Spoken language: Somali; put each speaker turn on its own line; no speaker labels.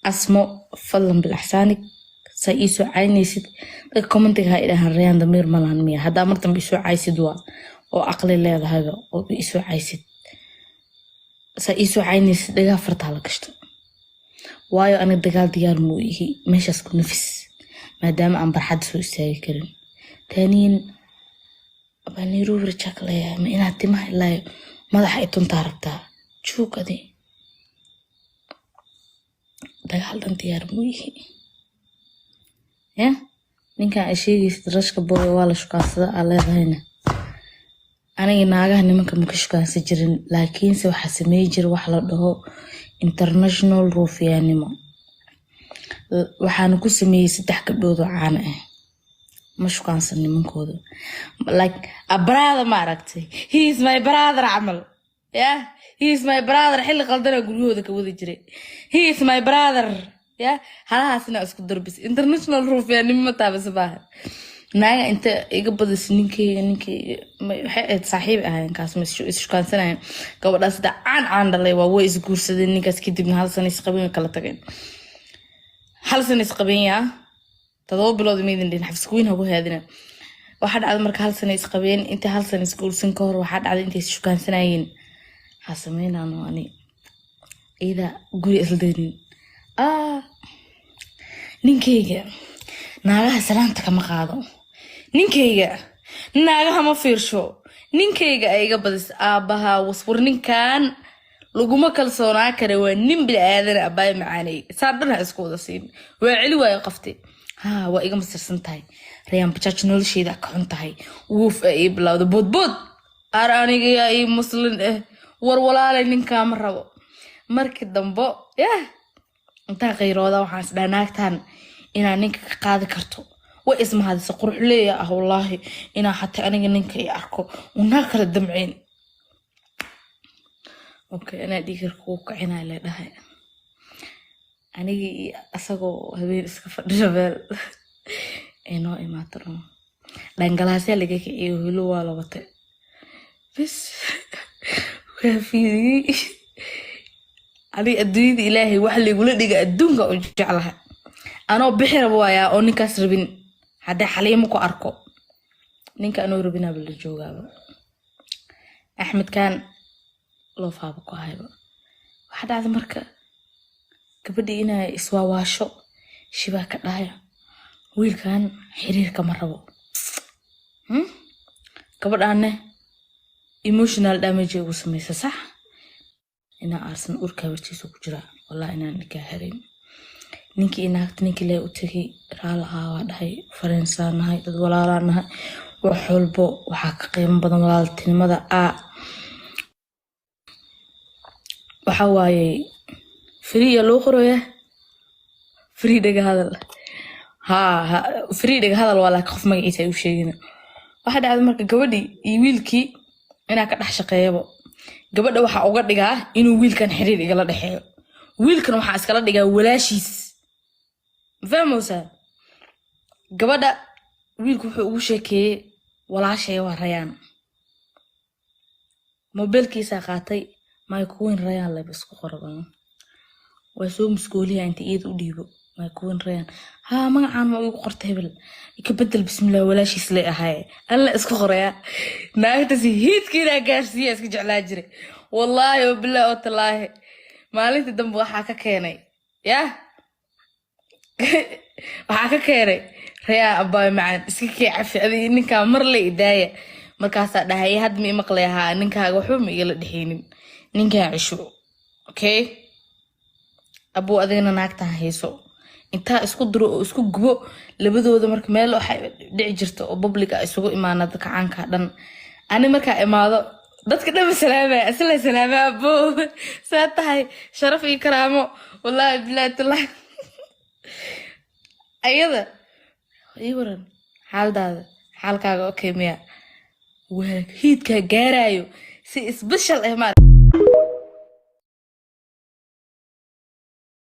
asmo fadlan bilaxsaanig sa ii soo caynaysid dadka commentiga ha idhahan rayaan damiir malahan miya haddaa martanba isoo caysid waa oo aqli leedahayba oo isoo caysid sa ii soo caynaysid dhagaa fartaa la gashto waayo aniga dagaal diyaar muu ihi meeshaas ku nafis maadaama aan barxad soo istaagi karin taaniin abaniiru rajak leeyahay ma inaad timaha ilaayo madaxa ay tuntaa rabtaa joogadi dagaal dan diyaar muu ihi ya ninkan ay sheegaysid rashka booga waa la shukaansada aa leedahayna aniga naagaha nimanka ma ka shukaansan jirin laakiinse waxaa sameey jira wax la dhaho international ruufiyaanimo waxaana ku sameeyey 3 gabdhood oo caan ah ma shukaansan nimankooda like a brother ma aragtay he is my brother camal yeah he is my brother xilli qaldana guryahooda ka wada jiray he is my brother yeah halaasna isku darbis international ruufiyaanimo ma taabasbaaha naaga inta iga badis ninkii waxay saaxiib ahayn kaas ma shukaansanayeen gabadhaas sida caan dhalay waa way isguursadeen ninkaas kadibna hal sano isqabeen kala tageen hal sano isqabeen yaa 7 bilood meedin dhin xafis kuwiin hagu haadina waxa dhacday marka hal sano isqabeen inta hal sano isguursan ka hor waxa dhacday intay shukaansanayeen ha sameeynaano ani ida guri isla deerin ninkeyga naagaha salaanta kama qaado ninkeyga naagaha ma fiirsho ninkeyga ay iga badis aabaha wasfur ninkan laguma kalsoonaa kare waa nin bil aadan abaay macaanay saadana isku wada siin waa cili waayo qaftay waa iga masirsan tahay rayaan bajaaj nolosheeda ka xun tahay wuuf ay bilowdo boodbood aniga ay muslim war walaale ninka ma rabo markii dambo inta qayrooda waxaan isdhanaagtaan ina ninka ka qaadi karto way ismahadisa qurux leeyahay wallahi ina xataa aniga ninka ay arko una kala damceen okay ana dhigar ku kacina leedahay aniga asagoo habeen iska fadhiyo beel ino imaatro dangalaasya laga kiciyo hilo waa la watay bas waa fiidi ali adduunyada ilaahay wax ligula dhiga adduunka u jeclahay anoo bixi rabo waaya oo ninkaas rabin hadda xaliimo ku arko ninka anoo rabina bal joogaaba Axmed kan loo faabo ku hayba waxa dhacday marka gabadhii inay iswaawaasho shiba ka dhaaya wiilkan xiriirka ma rabo gabadhaane emotional damage ugu sameeyay sax ina arsan urka wartiisa ku jira wallahi inaan ka harin ninkii inaagta ninkii lee u tagay raalaha waa dhahay faransaanahay dad walaalaanahay wax walbo waxa ka qiimo badan walaaltinimada waxa waaye free loo qoraya free dhaga hadal free dhaga hadal wala qof magaciisa ay u sheegina waxa dhacday marka gabadhii iyo wiilkii ina ka dhax shaqeeyabo gabadha waxa uga dhigaa inuu wiilkan xiriir igala dhaxeeyo wiilkan waxa iskala dhigaa walaashiis famosa gabadha wiilku wuxuu ugu sheekeeyay walaashay waa rayaan mobilkiisa qaatay ma kuwin rayaan la isku qoraban waa soo muskooliya inta iyada u dhiibo ma kuwin rayaan magacaan ma ugu qortay hebel ka bedel bismillah walaashiis lay ahay alla isku qoraya naagtaasi hiidkiina gaarsiiya iska jeclaa jiray wallahi billahi wallahi maalinta dambe waxa ka keenay waxa ka keenay raya abay macaan iska cafi adii ninka mar la idaaya markaas dhahay had mi maqleeyaha ninkaaga wuxuu ma igala dhixinin ninka cisho okay abu adeena naagta hayso inta isku diro oo isku gubo labadooda marka meel waxa dhici jirto oo public ah isugu imaanada kacanka dhan ani marka imaado dadka dhan salaama abu saatahay sharaf iyo karaamo wallahi billahi taala ayada waran xaalkaaga okay miya waa hiidka gaarayo si special ma